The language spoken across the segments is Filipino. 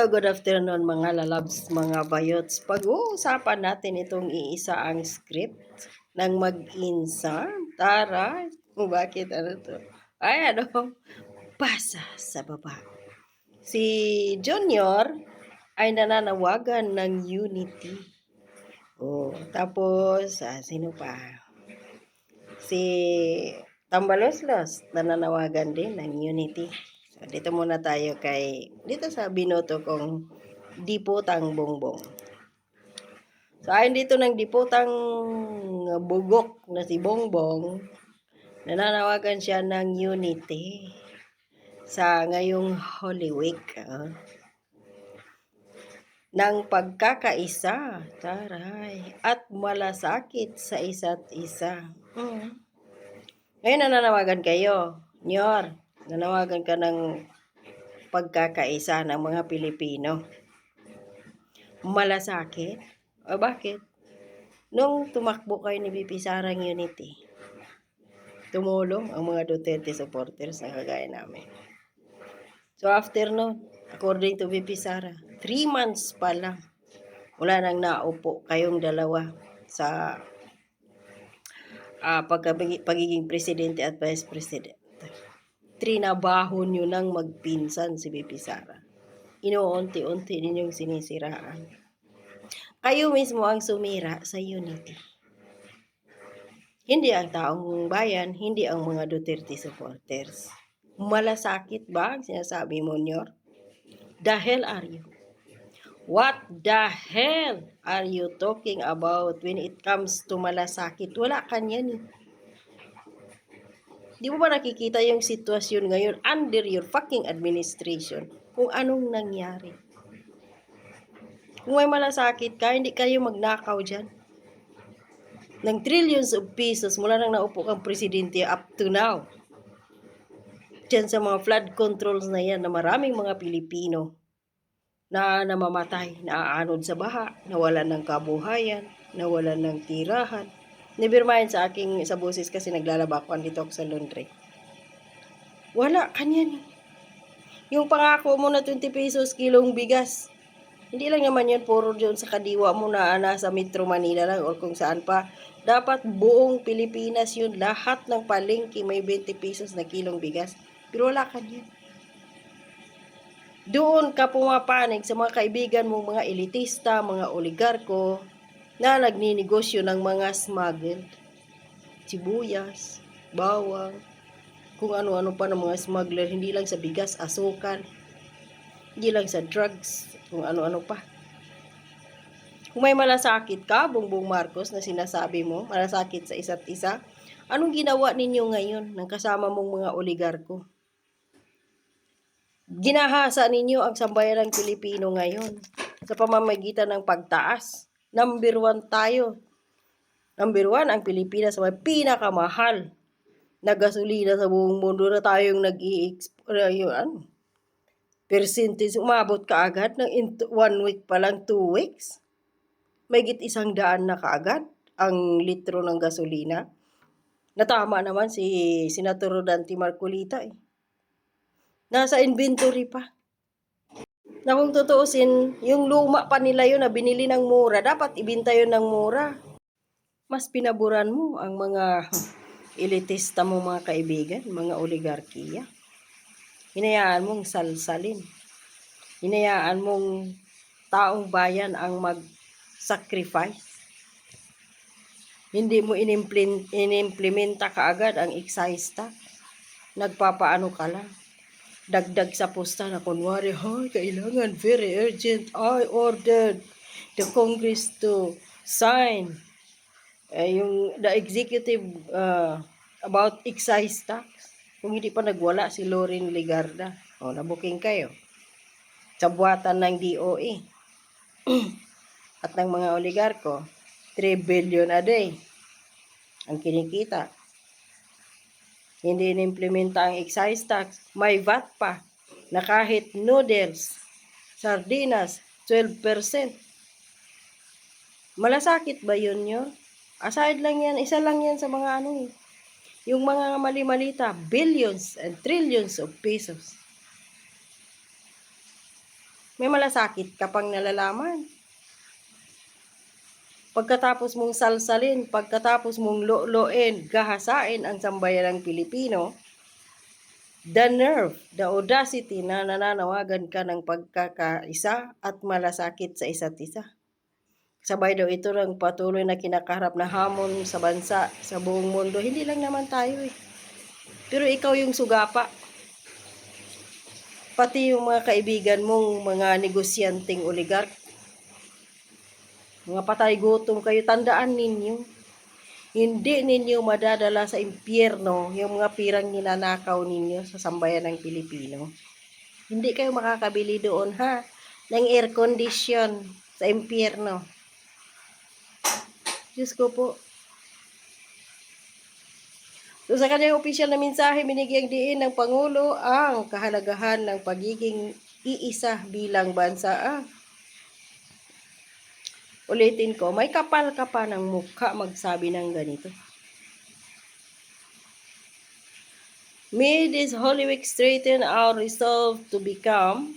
Hello, good afternoon mga lalabs, mga bayots. Pag-uusapan natin itong iisa ang script ng mag-insa. Tara, bakit ano to? Ay, ano? Basa sa baba. Si Junior ay nananawagan ng unity. Oh, tapos, sino pa? Si Tambaloslos, nananawagan din ng unity. So, dito muna tayo dito sa binoto kong Diputang Bongbong. So, ayon dito ng Diputang Bugok na si Bongbong, nananawagan siya ng unity sa ngayong Holy Week. Ng pagkakaisa, taray, at malasakit sa isa't isa. Ngayon nananawagan kayo, Nyor, nanawagan ka ng pagkakaisa ng mga Pilipino. Malasakit? O bakit? Nung tumakbo kayo ni VP Sarang Unity, tumulong ang mga Duterte supporters na kagaya namin. So after nun, according to VP Sara, 3 months pa lang, wala nang naupo kayong dalawa sa pagiging presidente at vice president. Trinabaho nyo nang magpinsan si VP Sara. Inuunti-unti ninyong sinisiraan. Kayo mismo ang sumira sa unity. Hindi ang taong bayan, hindi ang mga Duterte supporters. Malasakit ba ang sinasabi mo, Nyor? The hell are you? What the hell are you talking about when it comes to malasakit? Wala ka niyan eh. Di mo ba nakikita yung sitwasyon ngayon under your fucking administration? Kung anong nangyari. Kung may malasakit ka, hindi kayo magnakaw dyan. Ng trillions of pesos mula nang naupo kang presidente up to now. Diyan sa mga flood controls na yan na maraming mga Pilipino na namamatay, naaanod sa baha, nawalan ng kabuhayan, nawalan ng tirahan. Nabirmahin sa boses kasi naglalaba ko dito ako sa laundry. Wala, kanyan. Yung pangako mo na 20 pesos kilong bigas, hindi lang naman yun puro dyan sa kadiwa mo na nasa Metro Manila lang o kung saan pa. Dapat buong Pilipinas yun, lahat ng palengke may 20 pesos na kilong bigas. Pero wala kanyan. Doon ka pumapanig sa mga kaibigan mong mga elitista, mga oligarko na nagninegosyo ng mga smuggled. Sibuyas, bawang, kung ano-ano pa ng mga smuggler, hindi lang sa bigas, asukal, hindi lang sa drugs, kung ano-ano pa. Kung may malasakit ka, Bongbong Marcos, na sinasabi mo, malasakit sa isa't isa, anong ginawa ninyo ngayon ng kasama mong mga oligarko? Ginahasa ninyo ang sambayanang Pilipino ngayon sa pamamagitan ng pagtaas. Number 1 tayo. Number 1 ang Pilipinas sa pinakamahal na gasolina sa buong mundo na tayong percentage. Umabot ka agad ng 1 week pa lang, 2 weeks. Mahigit 100 na kaagad ang litro ng gasolina. Natama naman si Senator Dante Marcolita eh. Nasa inventory pa. Na kung tutuusin, yung luma pa nila yun na binili ng mura, dapat ibinta yun ng mura. Mas pinaburan mo ang mga elitista mo mga kaibigan, mga oligarkiya. Hinayaan mong salsalin. Hinayaan mong taong bayan ang mag-sacrifice. Hindi mo inimplementa kaagad ang excise tax. Nagpapaano ka lang. Dagdag sa posta na kunwari, kailangan, very urgent, I ordered the Congress to sign the executive about excise tax. Kung hindi pa nagwala si Loren Legarda, nabuking kayo sa buwatan ng DOE at ng mga oligarko. 3 billion a day ang kinikita. Hindi inimplementa ang excise tax. May VAT pa na kahit noodles, sardinas, 12%. Malasakit ba yun nyo? Aside lang yan, isa lang yan sa mga yung mga mali-malita, billions and trillions of pesos. May malasakit ka pang nalalaman. Pagkatapos mong salsalin, pagkatapos mong loin, gahasain ang sambayanang Pilipino, the nerve, the audacity na nananawagan ka ng pagkakaisa at malasakit sa isa't isa. Sabay daw ito ng patuloy na kinakaharap na hamon sa bansa, sa buong mundo. Hindi lang naman tayo eh. Pero ikaw yung sugapa. Pati yung mga kaibigan mong mga negosyanteng oligark. Mga patay gutom kayo, tandaan ninyo. Hindi ninyo madadala sa impyerno yung mga pirang ninanakaw ninyo sa sambayan ng Pilipino. Hindi kayo makakabili doon ha, ng air condition sa impyerno. Diyos ko po. So sa kanyang opisyal na mensahe, binigyang diin ng Pangulo ang kahalagahan ng pagiging iisa bilang bansa. Ulitin ko, may kapal ka pa ng mukha magsabi ng ganito. May this Holy Week straighten our resolve to become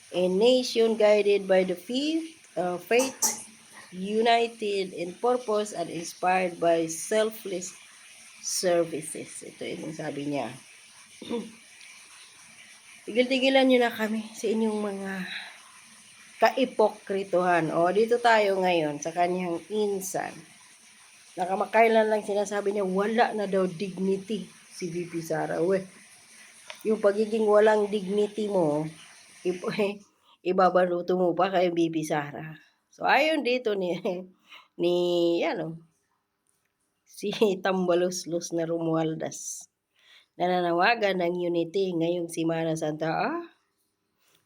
a nation guided by the faith, united in purpose and inspired by selfless services. Ito yung sabi niya. Tigil-tigilan nyo na kami sa inyong mga kaipokrituhan. O, dito tayo ngayon sa kanyang insan. Nakamakailan lang sinasabi niya, wala na daw dignity si VP Sara. Yung pagiging walang dignity mo, ibabaluto mo pa kay VP Sara. So, ayon dito si Tambaluslos na Romualdez. Nananawagan ng unity ngayong Semana Santa.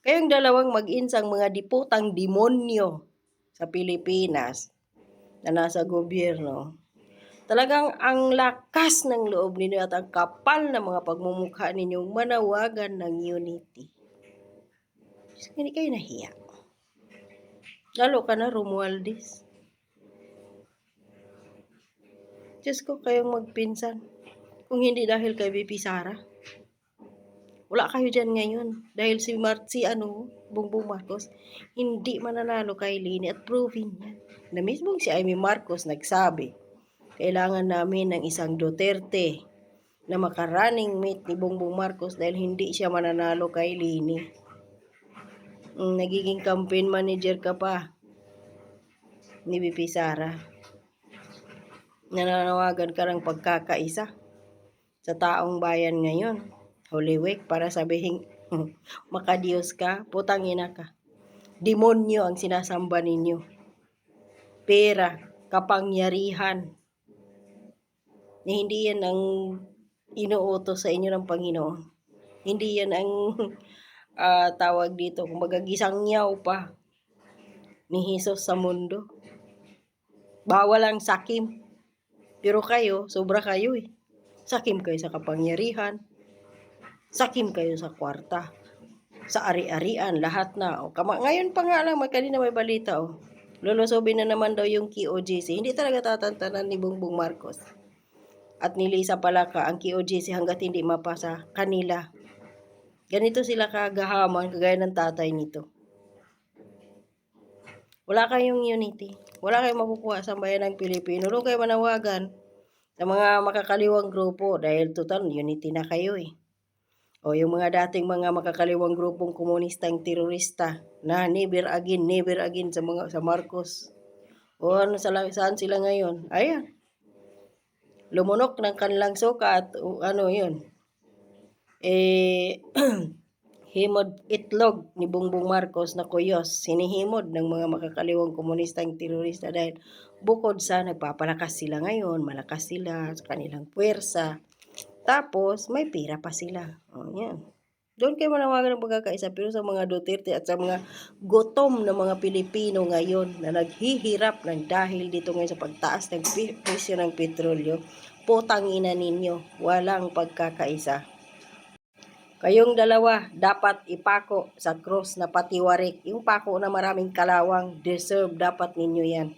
Kayong dalawang mag-insang mga diputang demonyo sa Pilipinas na nasa gobyerno, talagang ang lakas ng loob ninyo at ang kapal na mga pagmumukha ninyong manawagan ng unity. Hindi kayo nahiya. Lalo ka na, Romualdez. Diyos ko, kayong magpinsan. Kung hindi dahil kay VP Sara. Wala kayo dyan ngayon. Dahil si Bongbong Marcos, hindi mananalo kay Lini at proving yan. Na mismong si Amy Marcos nagsabi, kailangan namin ng isang Duterte na makarunning mate ni Bongbong Marcos dahil hindi siya mananalo kay Lini. Nagiging campaign manager ka pa ni VP Sara. Nananawagan ka ng pagkakaisa sa taong bayan ngayon. Holy Week para sabihin makadiyos ka, putang ina ka. Demonyo ang sinasamba ninyo. Pera, kapangyarihan. Hindi yan ang inuutos sa inyo ng Panginoon. Hindi yan ang tawag dito, kumbaga gisangyaw pa ni Jesus sa mundo. Bawal ang sakim. Pero kayo, sobra kayo eh. Sakim kayo sa kapangyarihan. Sakim kayo sa kwarta. Sa ari-arian, lahat na. Ngayon pa nga lang, kanina may balita. Lulusobin na naman daw yung KOJC. Hindi talaga tatantanan ni Bongbong Marcos. At ni Lisa Palaka ang KOJC hanggat hindi mapasa kanila. Ganito sila kagahaman, kagaya ng tatay nito. Wala kayong unity. Wala kayong makukuha sa bayan ng Pilipino. Doon kayo manawagan sa mga makakaliwang grupo dahil total unity na kayo eh. O yung mga dating mga makakaliwang grupong komunistang terorista na never again sa Marcos. O saan sila ngayon? Ayan. Lumunok ng kanilang suka at yun. Himod itlog ni Bongbong Marcos na kuyos, sinihimod ng mga makakaliwang komunistang terorista dahil bukod sa nagpapalakas sila ngayon, malakas sila sa kanilang puwersa, tapos may pera pa sila. Yan. Doon kayo manawagan ng pagkakaisa, pero sa mga Duterte at sa mga gutom na mga Pilipino ngayon na naghihirap ng dahil dito ngayon sa pagtaas ng presyo ng petrolyo, putang ina ninyo, walang pagkakaisa. Kayong dalawa dapat ipako sa cross na patiwarik. Yung pako na maraming kalawang, deserve dapat ninyo yan.